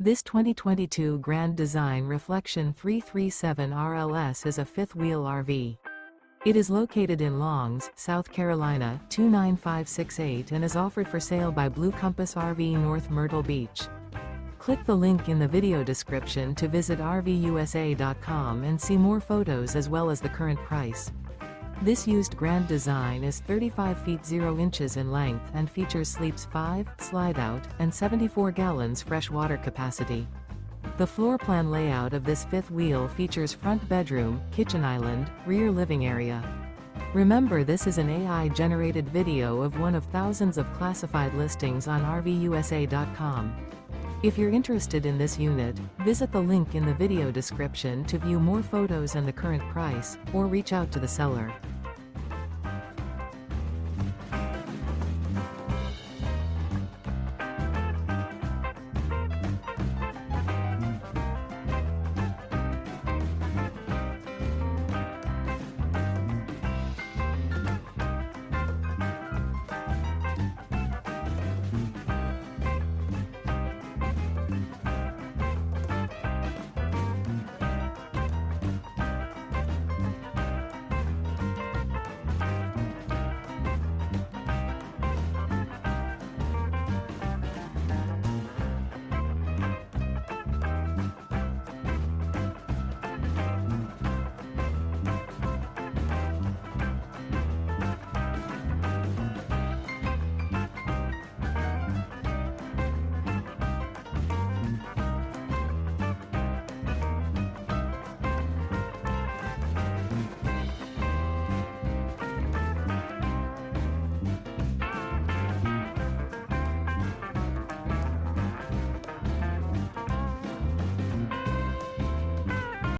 This 2022 Grand Design Reflection 337 RLS is a fifth-wheel RV. It is located in Longs, South Carolina 29568 and is offered for sale by Blue Compass RV North Myrtle Beach. Click the link in the video description to visit RVUSA.com and see more photos as well as the current price. This used Grand Design is 35 feet 0 inches in length and features sleeps 5, slide-out, and 74 gallons fresh water capacity. The floor plan layout of this fifth wheel features front bedroom, kitchen island, rear living area. Remember, this is an AI-generated video of one of thousands of classified listings on RVUSA.com. If you're interested in this unit, visit the link in the video description to view more photos and the current price, or reach out to the seller.